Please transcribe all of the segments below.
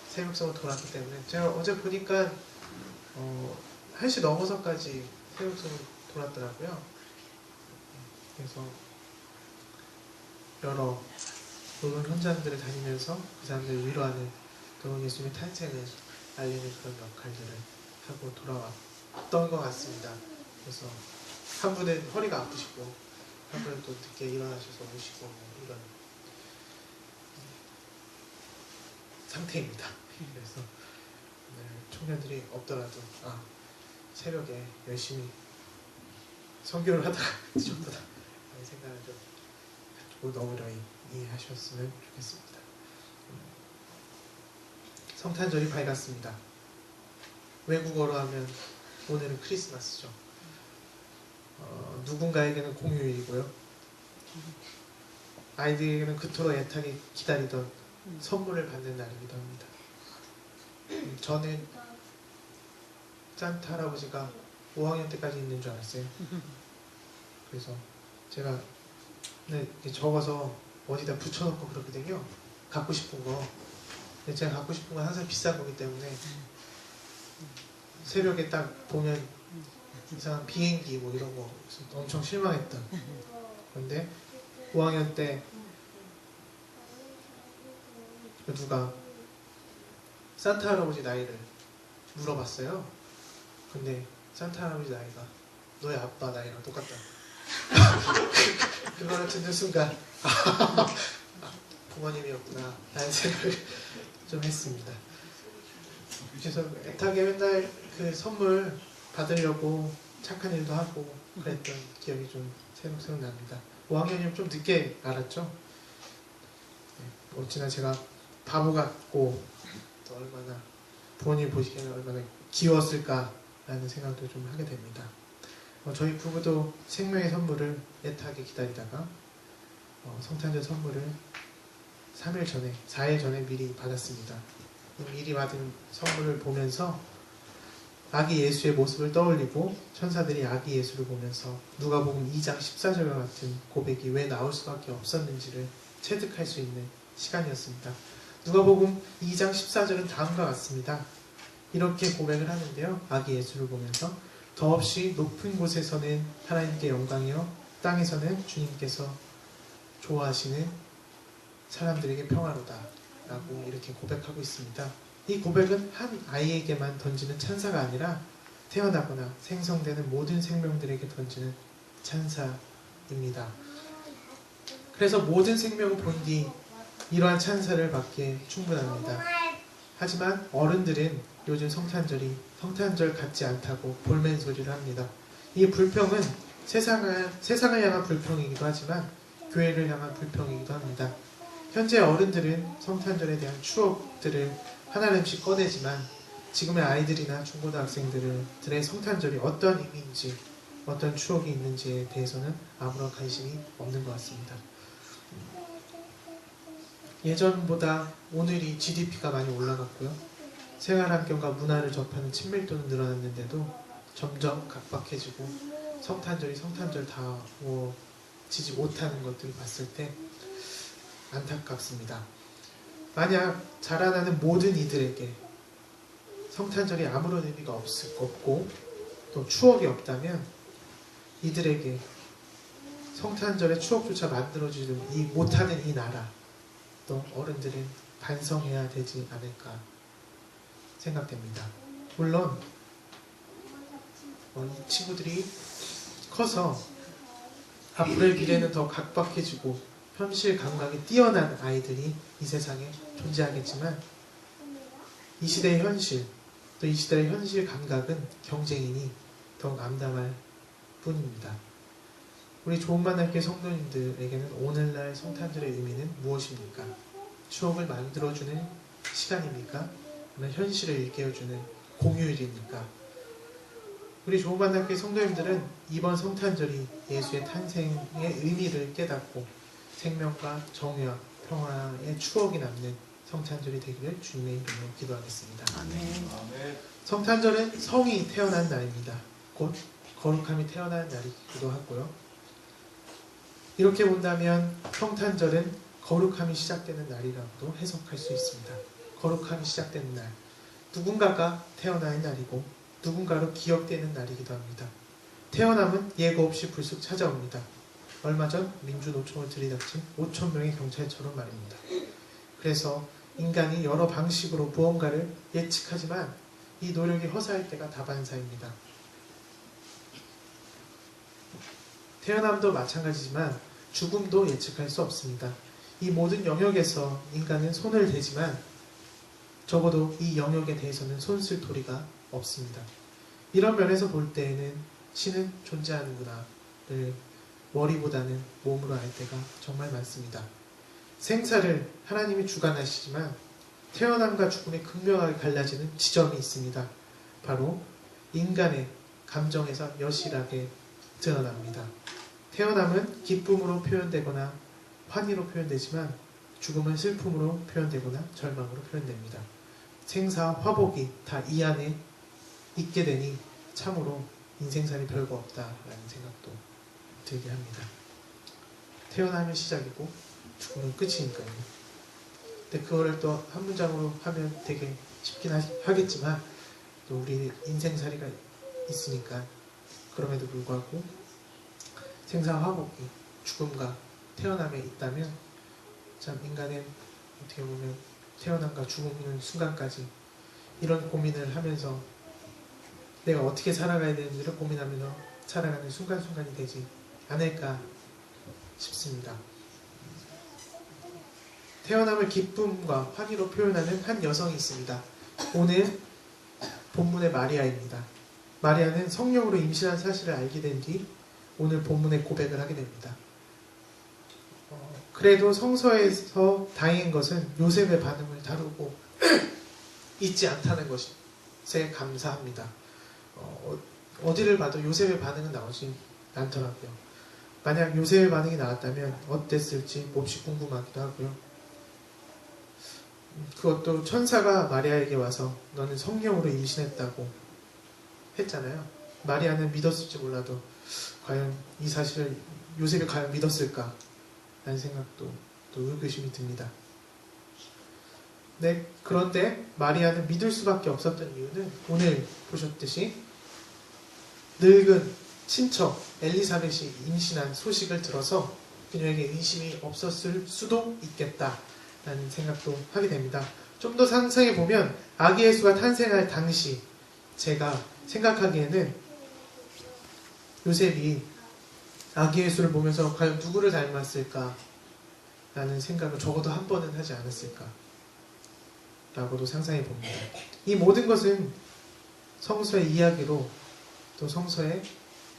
새벽성을 돌았기 때문에 제가 어제 보니까 1시 넘어서까지 새벽성을 돌았더라고요. 그래서 여러 노는 현장들을 다니면서 그 사람들을 위로하는 또 예수님의 탄생을 알리는 그런 역할들을 하고 돌아왔던 것 같습니다. 그래서 한 분은 허리가 아프시고 한 분은 또 늦게 일어나셔서 오시고 뭐 이런 상태입니다. 그래서 청년들이 없더라도 새벽에 열심히 선교를 하다가 늦었구나 라는 생각을 좀 너무나 이해하셨으면 좋겠습니다. 성탄절이 밝았습니다. 외국어로 하면 오늘은 크리스마스죠. 누군가에게는 공휴일이고요. 아이들에게는 그토록 애타게 기다리던 선물을 받는 날이기도 합니다. 저는 산타 할아버지가 5학년 때까지 있는 줄 알았어요. 그래서 제가 적어서 어디다 붙여놓고 그러거든요. 갖고 싶은 거. 근데 제가 갖고 싶은 건 항상 비싼 거기 때문에 새벽에 딱 보면 이상한 비행기 뭐 이런 거 엄청 실망했던. 그런데 5학년 때 누가 산타 할아버지 나이를 물어봤어요. 근데 산타 할아버지 나이가 너의 아빠 나이랑 똑같다. 그거를 듣는 순간 부모님이었구나 라는 생각을 좀 했습니다. 그래서 애타게 맨날 그 선물 받으려고 착한 일도 하고 그랬던 기억이 좀 새록새록 납니다. 5학년이면 좀 늦게 알았죠. 어찌나 제가 바보 같고 또 얼마나 부모님 보시기에는 얼마나 귀여웠을까라는 생각도 좀 하게 됩니다. 저희 부부도 생명의 선물을 애타게 기다리다가 성탄절 선물을 3일 전에, 4일 전에 미리 받았습니다. 미리 받은 선물을 보면서 아기 예수의 모습을 떠올리고 천사들이 아기 예수를 보면서 누가복음 2장 14절과 같은 고백이 왜 나올 수밖에 없었는지를 체득할 수 있는 시간이었습니다. 누가복음 2장 14절은 다음과 같습니다. 이렇게 고백을 하는데요. 아기 예수를 보면서 더없이 높은 곳에서는 하나님께 영광이요 땅에서는 주님께서 좋아하시는 사람들에게 평화로다 라고 이렇게 고백하고 있습니다. 이 고백은 한 아이에게만 던지는 찬사가 아니라 태어나거나 생성되는 모든 생명들에게 던지는 찬사입니다. 그래서 모든 생명은 본디 이러한 찬사를 받기에 충분합니다. 하지만 어른들은 요즘 성탄절 같지 않다고 볼멘소리를 합니다. 이 불평은 세상을 향한 불평이기도 하지만 교회를 향한 불평이기도 합니다. 현재 어른들은 성탄절에 대한 추억들을 하나씩 꺼내지만 지금의 아이들이나 중고등학생들의 성탄절이 어떤 의미인지 어떤 추억이 있는지에 대해서는 아무런 관심이 없는 것 같습니다. 예전보다 오늘이 GDP가 많이 올라갔고요. 생활환경과 문화를 접하는 친밀도는 늘어났는데도 점점 각박해지고 성탄절다워지지 못하는 것들을 봤을 때 안타깝습니다. 만약 자라나는 모든 이들에게 성탄절이 아무런 의미가 없고 또 추억이 없다면 이들에게 성탄절의 추억조차 만들어주지 못하는 이 나라 또 어른들은 반성해야 되지 않을까 생각됩니다. 물론 이 친구들이 커서 앞으로의 미래는 더 각박해지고 현실 감각이 뛰어난 아이들이 이 세상에 존재하겠지만 이 시대의 현실 또 이 시대의 현실 감각은 경쟁이니 더욱 암담할 뿐입니다. 우리 좋은 만남교회 성도님들에게는 오늘날 성탄절의 의미는 무엇입니까? 추억을 만들어주는 시간입니까? 아니면 현실을 일깨워주는 공휴일입니까? 우리 좋은 만남교회 성도님들은 이번 성탄절이 예수의 탄생의 의미를 깨닫고 생명과 정의와 평화의 추억이 남는 성탄절이 되기를 주님의 이름으로 기도하겠습니다. 아멘. 성탄절은 성이 태어난 날입니다. 곧 거룩함이 태어난 날이기도 하고요. 이렇게 본다면 성탄절은 거룩함이 시작되는 날이라고도 해석할 수 있습니다. 거룩함이 시작되는 날, 누군가가 태어나는 날이고 누군가로 기억되는 날이기도 합니다. 태어남은 예고 없이 불쑥 찾아옵니다. 얼마 전 민주노총을 들이닥친 5천 명의 경찰처럼 말입니다. 그래서 인간이 여러 방식으로 무언가를 예측하지만 이 노력이 허사할 때가 다반사입니다. 태어남도 마찬가지지만 죽음도 예측할 수 없습니다. 이 모든 영역에서 인간은 손을 대지만 적어도 이 영역에 대해서는 손 쓸 도리가 없습니다. 이런 면에서 볼 때에는 신은 존재하는구나를 머리보다는 몸으로 알 때가 정말 많습니다. 생사를 하나님이 주관하시지만 태어남과 죽음이 극명하게 갈라지는 지점이 있습니다. 바로 인간의 감정에서 여실하게 드러납니다. 태어남은 기쁨으로 표현되거나 환희로 표현되지만 죽음은 슬픔으로 표현되거나 절망으로 표현됩니다. 생사 화복이 다 이 안에 있게 되니 참으로 인생살이 별거 없다라는 생각도 들게 합니다. 태어나면 시작이고 죽음은 끝이니까요. 근데 그거를 또 한 문장으로 하면 되게 쉽긴 하겠지만 또 우리 인생살이가 있으니까 그럼에도 불구하고 생사 화복이 죽음과 태어남에 있다면 참 인간은 어떻게 보면 태어남과 죽는 순간까지 이런 고민을 하면서 내가 어떻게 살아가야 되는지를 고민하면서 살아가는 순간순간이 되지 않을까 싶습니다. 태어남을 기쁨과 환희로 표현하는 한 여성이 있습니다. 오늘 본문의 마리아입니다. 마리아는 성령으로 임신한 사실을 알게 된 뒤 오늘 본문의 고백을 하게 됩니다. 그래도 성서에서 다행인 것은 요셉의 반응을 다루고 있지 않다는 것에 감사합니다. 어디를 봐도 요셉의 반응은 나오지 않더라고요. 만약 요셉의 반응이 나왔다면 어땠을지 몹시 궁금하기도 하고요. 그것도 천사가 마리아에게 와서 너는 성령으로 임신했다고 했잖아요. 마리아는 믿었을지 몰라도 과연 이 사실을 요셉이 과연 믿었을까 라는 생각도 또 의구심이 듭니다. 네, 그런데 마리아는 믿을 수밖에 없었던 이유는 오늘 보셨듯이 늙은 친척 엘리사벳이 임신한 소식을 들어서 그녀에게 의심이 없었을 수도 있겠다라는 생각도 하게 됩니다. 좀 더 상상해 보면 아기 예수가 탄생할 당시 제가 생각하기에는 요셉이 아기 예수를 보면서 과연 누구를 닮았을까 라는 생각을 적어도 한 번은 하지 않았을까 라고도 상상해 봅니다. 이 모든 것은 성서의 이야기로 또 성서의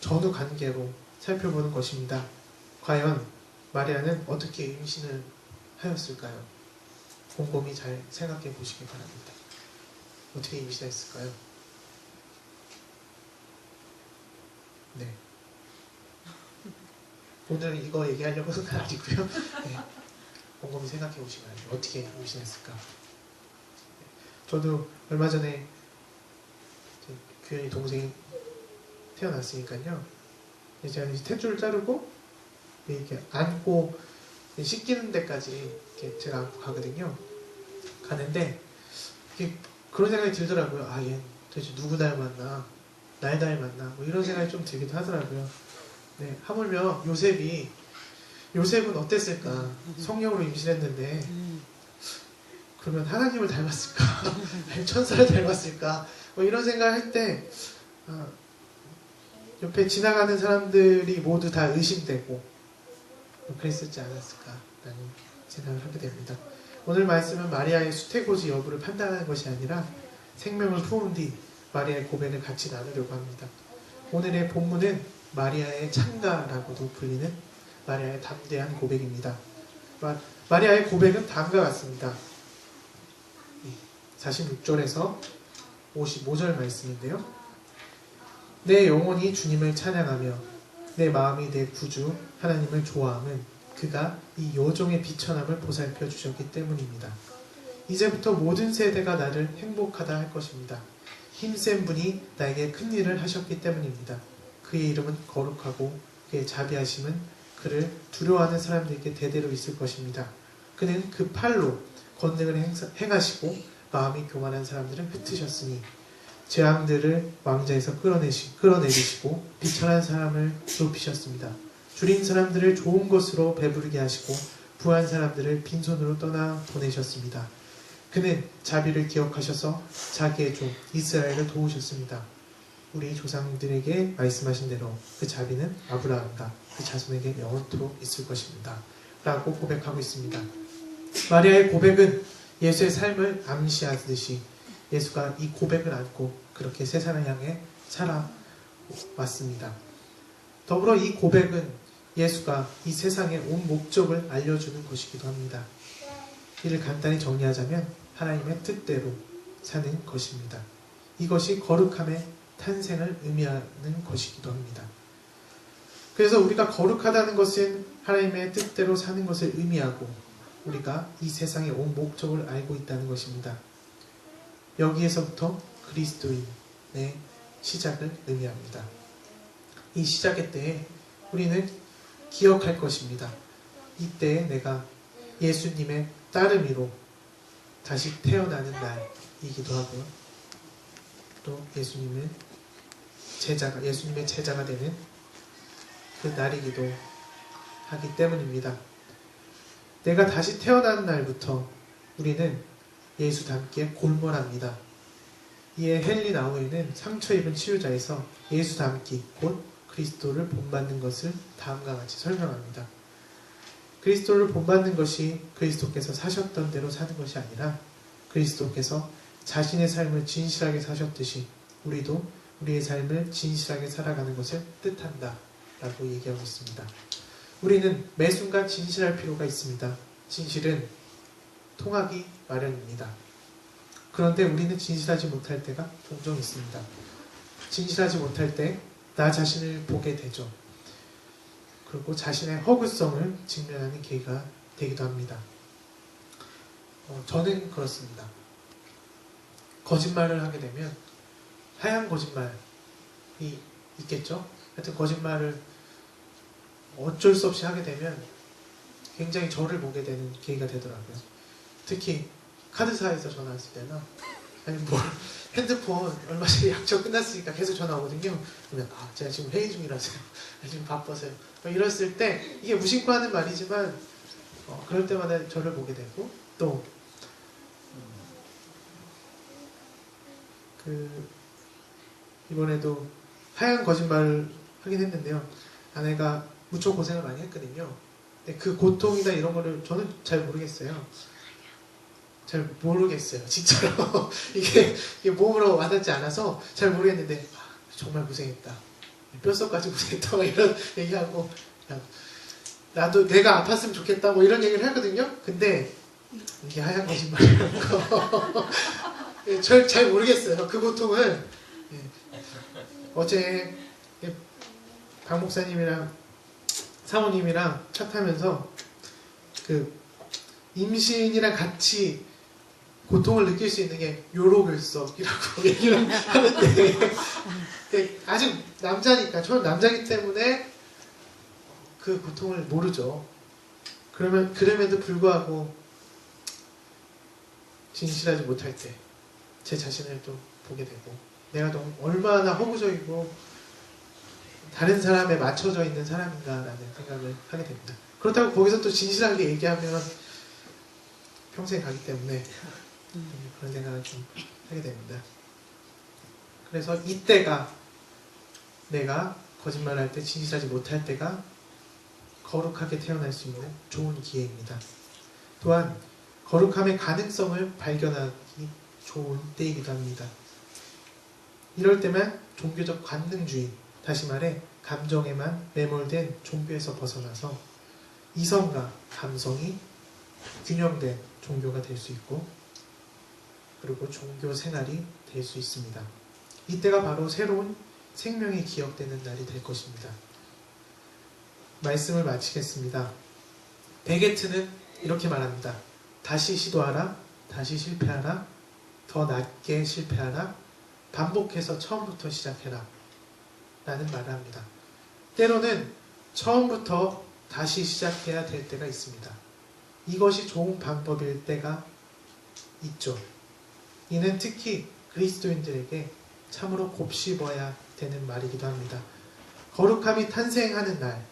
전후 관계로 살펴보는 것입니다. 과연 마리아는 어떻게 임신을 하였을까요? 곰곰이 잘 생각해 보시기 바랍니다. 어떻게 임신했을까요? 네. 오늘 이거 얘기하려고 하는 건 아니고요. 네. 곰곰이 생각해 보시면 어떻게 임신했을까? 저도 얼마 전에 규현이 동생이 태어났으니까요. 제가 탯줄을 자르고 이렇게 안고 씻기는 데까지 이렇게 제가 안고 가거든요. 가는데 그런 생각이 들더라고요. 아, 얘 도대체 누구 닮았나? 날 닮았나? 뭐 이런 생각이 좀 들기도 하더라고요. 네, 하물며 요셉은 어땠을까? 성령으로 임신했는데 그러면 하나님을 닮았을까? 아니면 천사를 닮았을까? 뭐 이런 생각을 할 때 옆에 지나가는 사람들이 모두 다 의심되고 그랬을지 않았을까라는 생각을 하게 됩니다. 오늘 말씀은 마리아의 수태고지 여부를 판단하는 것이 아니라 생명을 품은 뒤 마리아의 고백을 같이 나누려고 합니다. 오늘의 본문은 마리아의 창가라고도 불리는 마리아의 담대한 고백입니다. 마리아의 고백은 다음과 같습니다. 46절에서 55절 말씀인데요. 내 영혼이 주님을 찬양하며 내 마음이 내 구주 하나님을 좋아함은 그가 이 여종의 비천함을 보살펴 주셨기 때문입니다. 이제부터 모든 세대가 나를 행복하다 할 것입니다. 힘센 분이 나에게 큰 일을 하셨기 때문입니다. 그의 이름은 거룩하고 그의 자비하심은 그를 두려워하는 사람들에게 대대로 있을 것입니다. 그는 그 팔로 권능을 행하시고 마음이 교만한 사람들을 흩으셨으니 재앙들을 왕자에서 끌어내리시고 비천한 사람을 높이셨습니다. 줄인 사람들을 좋은 것으로 배부르게 하시고 부한 사람들을 빈손으로 떠나 보내셨습니다. 그는 자비를 기억하셔서 자기의 종 이스라엘을 도우셨습니다. 우리 조상들에게 말씀하신 대로 그 자비는 아브라함과 그 자손에게 영원토록 있을 것입니다. 라고 고백하고 있습니다. 마리아의 고백은 예수의 삶을 암시하듯이 예수가 이 고백을 안고 그렇게 세상을 향해 살아왔습니다. 더불어 이 고백은 예수가 이 세상의 온 목적을 알려주는 것이기도 합니다. 이를 간단히 정리하자면 하나님의 뜻대로 사는 것입니다. 이것이 거룩함의 탄생을 의미하는 것이기도 합니다. 그래서 우리가 거룩하다는 것은 하나님의 뜻대로 사는 것을 의미하고 우리가 이 세상의 온 목적을 알고 있다는 것입니다. 여기에서부터 그리스도인의 시작을 의미합니다. 이 시작의 때에 우리는 기억할 것입니다. 이때에 내가 예수님의 따르미로 다시 태어나는 날이기도 하고 또 예수님의 제자가 되는 그 날이기도 하기 때문입니다. 내가 다시 태어난 날부터 우리는 예수 닮게 골몰합니다. 이에 헨리 나우에는 상처 입은 치유자에서 예수 닮기 곧 그리스도를 본받는 것을 다음과 같이 설명합니다. 그리스도를 본받는 것이 그리스도께서 사셨던 대로 사는 것이 아니라 그리스도께서 자신의 삶을 진실하게 사셨듯이 우리도 우리의 삶을 진실하게 살아가는 것을 뜻한다 라고 얘기하고 있습니다. 우리는 매 순간 진실할 필요가 있습니다. 진실은 통하기 마련입니다. 그런데 우리는 진실하지 못할 때가 종종 있습니다. 진실하지 못할 때 나 자신을 보게 되죠. 그리고 자신의 허구성을 직면하는 계기가 되기도 합니다. 저는 그렇습니다. 거짓말을 하게 되면 하얀 거짓말이 있겠죠? 하여튼 거짓말을 어쩔 수 없이 하게 되면 굉장히 저를 보게 되는 계기가 되더라고요. 특히 카드사에서 전화 왔을 때나 아니면 핸드폰 얼마 전에 약속 끝났으니까 계속 전화 오거든요. 그러면 제가 지금 회의 중이라서요. 지금 바빠서요. 이랬을 때 이게 무심코 하는 말이지만 그럴 때마다 저를 보게 되고 또 이번에도 하얀 거짓말을 하긴 했는데요. 아내가 무척 고생을 많이 했거든요. 근데 그 고통이나 이런 거를 저는 잘 모르겠어요. 진짜로. 이게 몸으로 와닿지 않아서 잘 모르겠는데 정말 고생했다. 뼛속까지 고생했다. 이런 얘기하고 나도 내가 아팠으면 좋겠다. 이런 얘기를 하거든요. 근데 이게 하얀 거짓말이라는 거. 잘 모르겠어요. 그 고통을. 어제 박 목사님이랑 사모님이랑 차 타면서 임신이랑 같이 고통을 느낄 수 있는 게 요로결석이라고 얘기를 하는데 아직 남자니까 저는 남자이기 때문에 그 고통을 모르죠. 그럼에도 불구하고 진실하지 못할 때 제 자신을 또 보게 되고 내가 너무 얼마나 허구적이고 다른 사람에 맞춰져 있는 사람인가라는 생각을 하게 됩니다. 그렇다고 거기서 또 진실하게 얘기하면 평생 가기 때문에 그런 생각을 좀 하게 됩니다. 그래서 이때가 내가 거짓말할 때 진실하지 못할 때가 거룩하게 태어날 수 있는 좋은 기회입니다. 또한 거룩함의 가능성을 발견하기 좋은 때이기도 합니다. 이럴 때만 종교적 관능주의, 다시 말해 감정에만 매몰된 종교에서 벗어나서 이성과 감성이 균형된 종교가 될 수 있고 그리고 종교 생활이 될 수 있습니다. 이때가 바로 새로운 생명이 기억되는 날이 될 것입니다. 말씀을 마치겠습니다. 베게트는 이렇게 말합니다. 다시 시도하라, 다시 실패하라, 더 낮게 실패하라, 반복해서 처음부터 시작해라 라는 말을 합니다. 때로는 처음부터 다시 시작해야 될 때가 있습니다. 이것이 좋은 방법일 때가 있죠. 이는 특히 그리스도인들에게 참으로 곱씹어야 되는 말이기도 합니다. 거룩함이 탄생하는 날,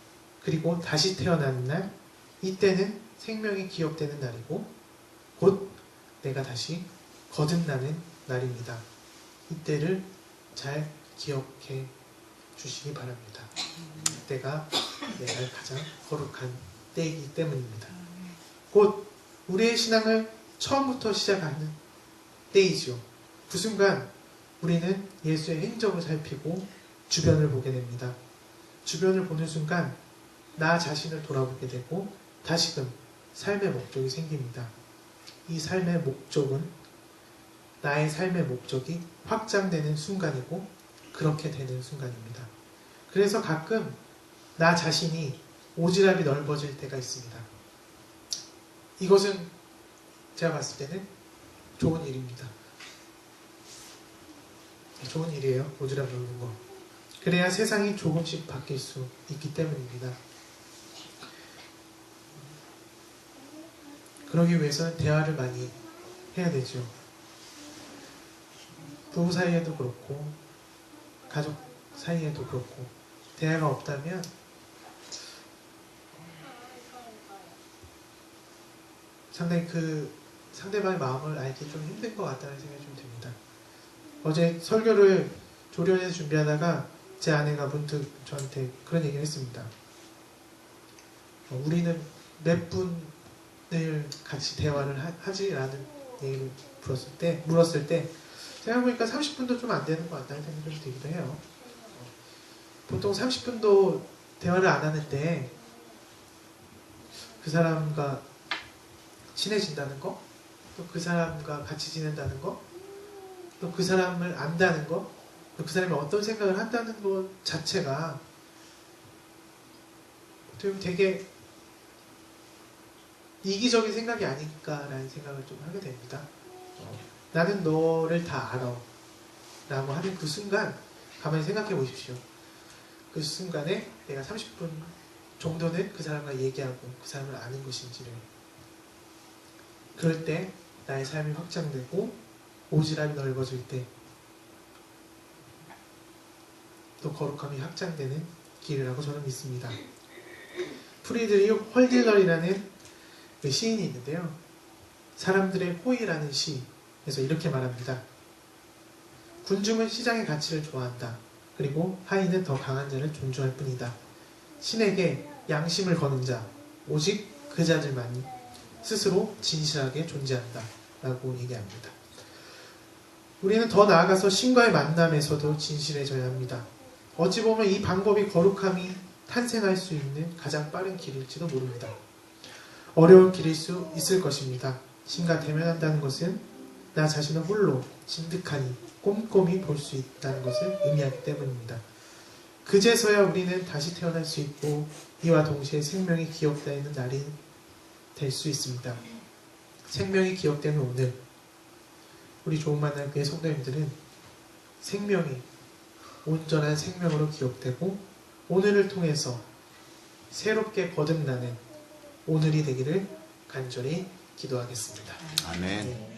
그리고 다시 태어나는 날, 이때는 생명이 기억되는 날이고 곧 내가 다시 거듭나는 날입니다. 이때를 잘 기억해 주시기 바랍니다. 이때가 내가 가장 거룩한 때이기 때문입니다. 곧 우리의 신앙을 처음부터 시작하는 때이지요. 그 순간 우리는 예수의 행적을 살피고 주변을 보게 됩니다. 주변을 보는 순간 나 자신을 돌아보게 되고 다시금 삶의 목적이 생깁니다. 이 삶의 목적은 나의 삶의 목적이 확장되는 순간이고 그렇게 되는 순간입니다. 그래서 가끔 나 자신이 오지랖이 넓어질 때가 있습니다. 이것은 제가 봤을 때는 좋은 일입니다. 좋은 일이에요. 오지랖 넓은 거. 그래야 세상이 조금씩 바뀔 수 있기 때문입니다. 그러기 위해서는 대화를 많이 해야 되죠. 부부 사이에도 그렇고 가족 사이에도 그렇고 대화가 없다면 상당히 그 상대방의 마음을 알기 좀 힘든 것 같다는 생각이 좀 듭니다. 어제 설교를 조련해서 준비하다가 제 아내가 문득 저한테 그런 얘기를 했습니다. 우리는 몇 분을 같이 대화를 하지라는 얘기를 물었을 때 생각해보니까 30분도 좀 안 되는 것 같다는 생각이 좀 들기도 해요. 보통 30분도 대화를 안 하는데 그 사람과 친해진다는 거, 또 그 사람과 같이 지낸다는 거, 또 그 사람을 안다는 거, 또 그 사람이 어떤 생각을 한다는 것 자체가 되게 이기적인 생각이 아닐까라는 생각을 좀 하게 됩니다. 나는 너를 다 알아 라고 하는 그 순간 가만히 생각해 보십시오. 그 순간에 내가 30분 정도는 그 사람과 얘기하고 그 사람을 아는 것인지를, 그럴 때 나의 삶이 확장되고 오지랖이 넓어질 때 또 거룩함이 확장되는 길이라고 저는 믿습니다. 프리드리히 헐딜러이라는 그 시인이 있는데요. 사람들의 호의라는 시에서 이렇게 말합니다. 군중은 시장의 가치를 좋아한다. 그리고 하인은 더 강한 자를 존중할 뿐이다. 신에게 양심을 거는 자, 오직 그 자들만이 스스로 진실하게 존재한다. 라고 얘기합니다. 우리는 더 나아가서 신과의 만남에서도 진실해져야 합니다. 어찌 보면 이 방법이 거룩함이 탄생할 수 있는 가장 빠른 길일지도 모릅니다. 어려운 길일 수 있을 것입니다. 신과 대면한다는 것은 나 자신을 홀로 진득하니 꼼꼼히 볼 수 있다는 것을 의미하기 때문입니다. 그제서야 우리는 다시 태어날 수 있고 이와 동시에 생명이 기억되는 날이 될 수 있습니다. 생명이 기억되는 오늘, 우리 좋은 만날 교회 성도님들은 생명이 온전한 생명으로 기억되고 오늘을 통해서 새롭게 거듭나는 오늘이 되기를 간절히 기도하겠습니다. 아멘.